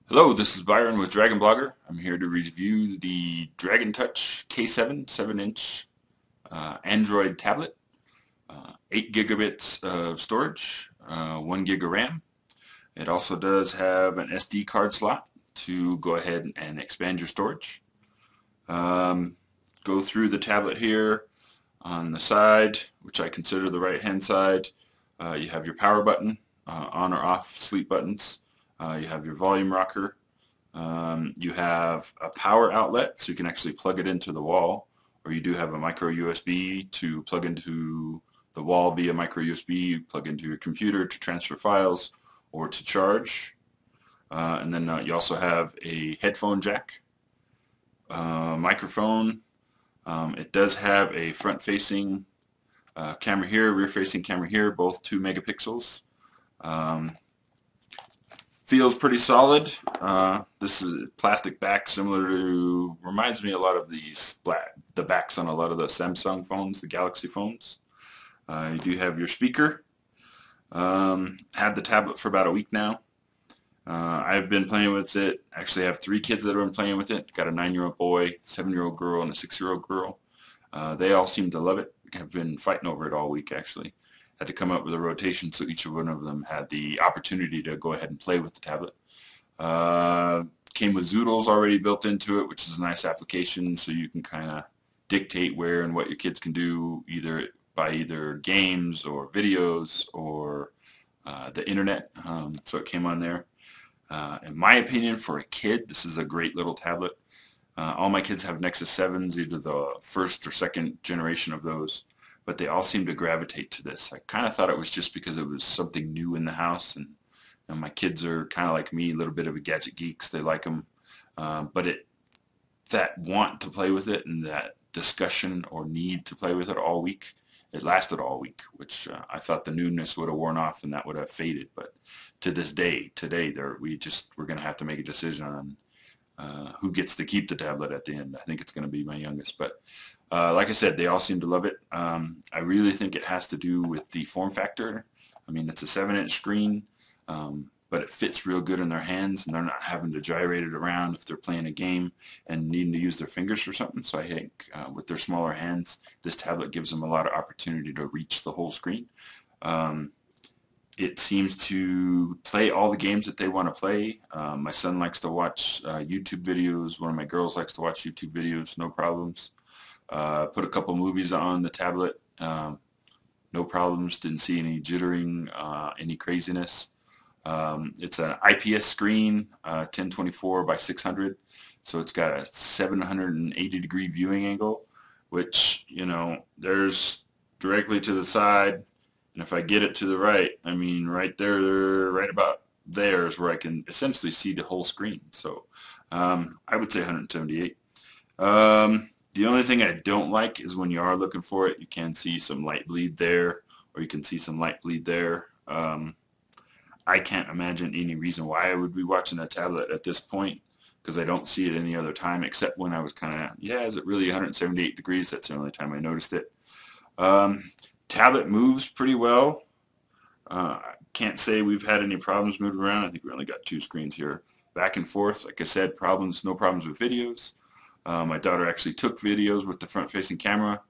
Hello, this is Byron with Dragon Blogger. I'm here to review the Dragon Touch K7 7-inch Android tablet, 8 gigabits of storage, 1 gig of RAM. It also does have an SD card slot to go ahead and expand your storage. Um, Go through the tablet here on the side, which I consider the right hand side. You have your power button, on or off sleep buttons. You have your volume rocker. You have a power outlet, so you can actually plug it into the wall, or you do have a micro USB to plug into the wall via micro USB, plug into your computer to transfer files or to charge. And then you also have a headphone jack, microphone. It does have a front-facing camera here, rear-facing camera here, both 2 megapixels. Um, Feels pretty solid. This is a plastic back similar to, reminds me a lot of the backs on a lot of the Samsung phones, the Galaxy phones. You do have your speaker. Had the tablet for about a week now. I've been playing with it. Actually, I have 3 kids that have been playing with it. Got a 9-year-old boy, 7-year-old girl, and a 6-year-old girl. They all seem to love it. Have been fighting over it all week, actually. Had to come up with a rotation so each one of them had the opportunity to go ahead and play with the tablet. Uh, Came with Zoodles already built into it, which is a nice application, so you can kind of dictate where and what your kids can do either games or videos or the internet. So it came on there. In my opinion, for a kid, this is a great little tablet. All my kids have Nexus 7s, either the first or second generation of those, but they all seem to gravitate to this. I kind of thought it was just because it was something new in the house, and my kids are kind of like me, a little bit of a gadget geeks. They like them, but that want to play with it and that discussion or need to play with it all week, it lasted all week, which I thought the newness would have worn off and that would have faded. But to this day, today, we're going to have to make a decision on who gets to keep the tablet at the end. I think it's going to be my youngest, but like I said, they all seem to love it. I really think it has to do with the form factor. I mean, it's a 7-inch screen, but it fits real good in their hands, and they're not having to gyrate it around if they're playing a game and needing to use their fingers for something. So I think with their smaller hands, this tablet gives them a lot of opportunity to reach the whole screen. Um, it seems to play all the games that they want to play. My son likes to watch YouTube videos. One of my girls likes to watch YouTube videos, no problems. Put a couple movies on the tablet, no problems. Didn't see any jittering, any craziness. It's an IPS screen, 1024 by 600, so it's got a 780-degree viewing angle, which, there's directly to the side, and if I get it to the right, I mean right there, right about there is where I can essentially see the whole screen. So I would say 178. The only thing I don't like is when you are looking for it, you can see some light bleed there, or you can see some light bleed there. I can't imagine any reason why I would be watching a tablet at this point, because I don't see it any other time except when I was kind of, yeah, is it really 178 degrees? That's the only time I noticed it. Um, Tablet moves pretty well. Can't say we've had any problems moving around. I think we only got 2 screens here. Back and forth, like I said, no problems with videos. My daughter actually took videos with the front-facing camera,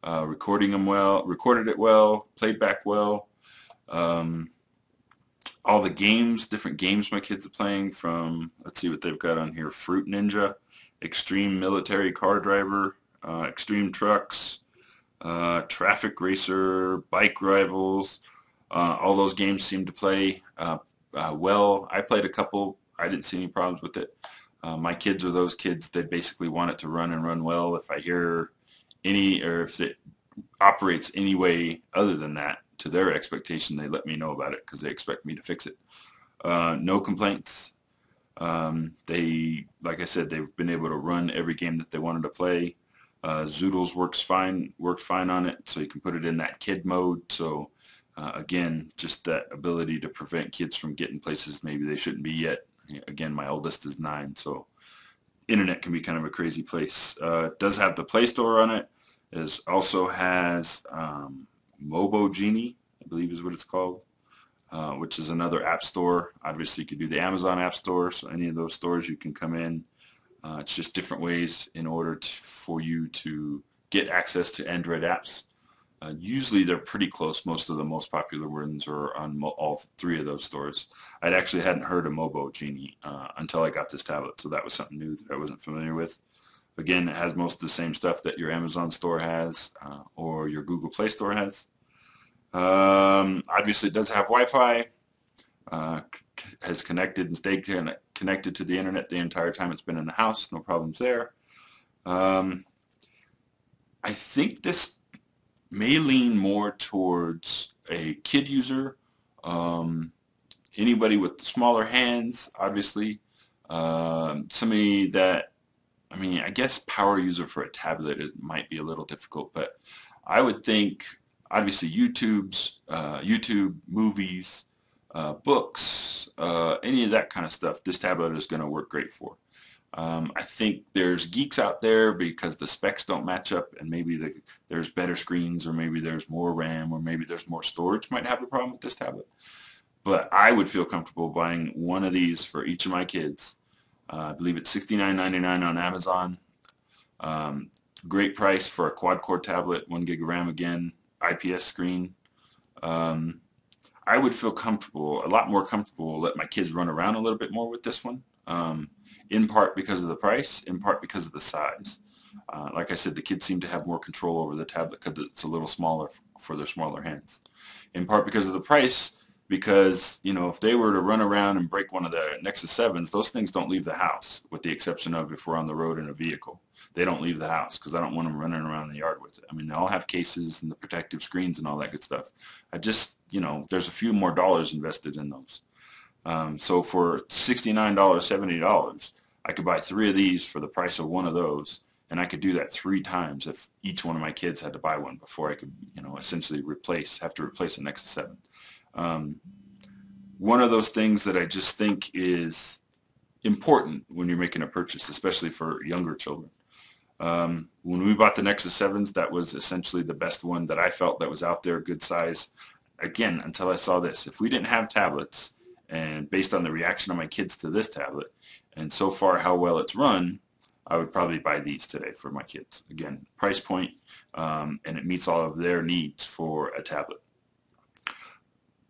recorded it well, played back well. Um, all the games, different games my kids are playing from, let's see what they've got on here, Fruit Ninja, Extreme Military Car Driver, Extreme Trucks, Traffic Racer, Bike Rivals. All those games seem to play well. I played a couple. I didn't see any problems with it. My kids are those kids that basically want it to run and run well. If I hear or if it operates any way other than that to their expectation, they let me know about it because they expect me to fix it. No complaints. Like I said, they've been able to run every game that they wanted to play. Zoodles worked fine on it, so you can put it in that kid mode. So again, just that ability to prevent kids from getting places maybe they shouldn't be yet. Again, my oldest is 9, so internet can be kind of a crazy place. It does have the Play Store on it. It also has Mobo Genie, I believe is what it's called. which is another app store. Obviously, you could do the Amazon App Store, so any of those stores you can come in. It's just different ways in order for you to get access to Android apps. Usually they're pretty close. Most of the most popular ones are on all three of those stores. I'd actually hadn't heard of Mobo Genie until I got this tablet, so that was something new that I wasn't familiar with. Again, it has most of the same stuff that your Amazon store has or your Google Play Store has. Obviously, it does have Wi-Fi. Has connected and stayed connected to the internet the entire time it's been in the house. No problems there. I think this may lean more towards a kid user, anybody with smaller hands, obviously. Somebody that, I mean, I guess power user for a tablet, it might be a little difficult, but I would think, obviously, YouTube, movies, books, any of that kind of stuff, this tablet is going to work great for. I think there's geeks out there because the specs don't match up, and maybe there's better screens, or maybe there's more RAM, or maybe there's more storage might have a problem with this tablet. But I would feel comfortable buying one of these for each of my kids. I believe it's $69.99 on Amazon. Great price for a quad-core tablet, 1 gig of RAM again, IPS screen. I would feel comfortable, a lot more comfortable, let my kids run around a little bit more with this one. In part because of the price, in part because of the size. Like I said, the kids seem to have more control over the tablet because it's a little smaller for their smaller hands. In part because of the price, because, you know, if they were to run around and break one of the Nexus 7s, those things don't leave the house, with the exception of if we're on the road in a vehicle. They don't leave the house because I don't want them running around the yard with it. I mean, they all have cases and the protective screens and all that good stuff. I just, you know, there's a few more dollars invested in those. So for $69, $70, I could buy 3 of these for the price of one of those, and I could do that 3 times if each one of my kids had to buy one before I could, you know, essentially have to replace a Nexus 7. One of those things that I just think is important when you're making a purchase, especially for younger children. When we bought the Nexus 7s, that was essentially the best one that I felt that was out there, good size. Again, until I saw this. If we didn't have tablets, and based on the reaction of my kids to this tablet, and so far how well it's run, I would probably buy these today for my kids. Again, price point, and it meets all of their needs for a tablet.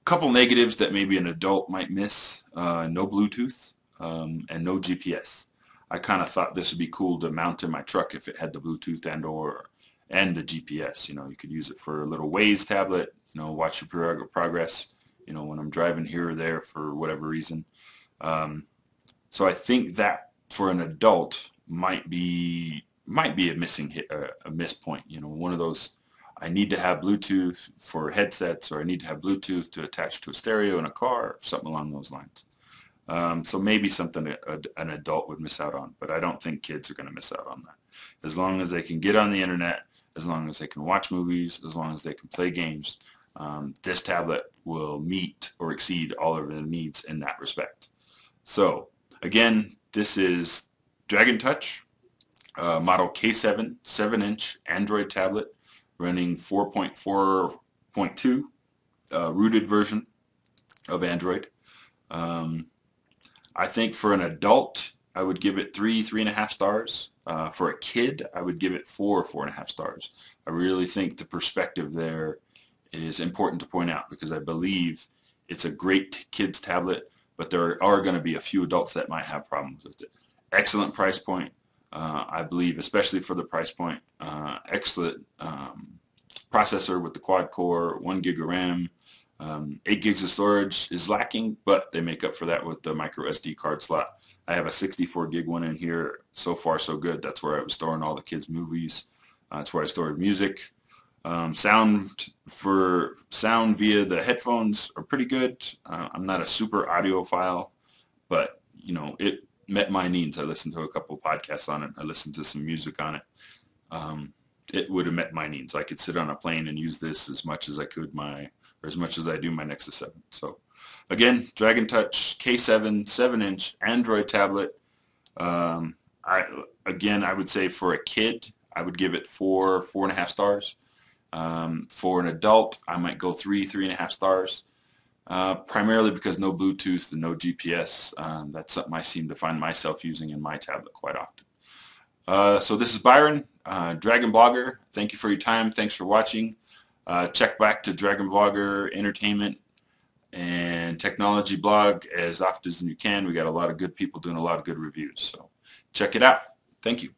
Couple negatives that maybe an adult might miss: no Bluetooth and no GPS. I kind of thought this would be cool to mount in my truck if it had the Bluetooth and the GPS. You know, you could use it for a little Waze tablet. You know, watch your progress. You know, when I'm driving here or there for whatever reason. So I think that for an adult might be a missing hit, a miss point. You know, one of those, I need to have Bluetooth for headsets, or I need to have Bluetooth to attach to a stereo in a car, or something along those lines. So maybe something an adult would miss out on, but I don't think kids are going to miss out on that. As long as they can get on the internet, as long as they can watch movies, as long as they can play games, this tablet will meet or exceed all of their needs in that respect. So again, this is Dragon Touch, model K7, 7-inch Android tablet running 4.4.2 rooted version of Android. I think for an adult, I would give it 3.5 stars. For a kid, I would give it 4.5 stars. I really think the perspective there is important to point out, because I believe it's a great kids tablet, but there are going to be a few adults that might have problems with it. Excellent price point, I believe, especially for the price point. Excellent processor with the quad core, 1 gig of RAM, 8 gigs of storage is lacking, but they make up for that with the micro SD card slot. I have a 64 gig one in here. So far, so good. That's where I was storing all the kids' movies. That's where I stored music. Sound via the headphones are pretty good. I'm not a super audiophile, but you know, it met my needs. I listened to a couple podcasts on it. I listened to some music on it. It would have met my needs. I could sit on a plane and use this as much as I could as much as I do my Nexus 7. So again, Dragon Touch K7 7-inch Android tablet. I would say for a kid, I would give it 4.5 stars. For an adult, I might go 3.5 stars. primarily because no Bluetooth and no GPS. That's something I seem to find myself using in my tablet quite often. So this is Byron, Dragon Blogger. Thank you for your time. Thanks for watching. Check back to Dragon Blogger Entertainment and Technology blog as often as you can. We got a lot of good people doing a lot of good reviews. So check it out. Thank you.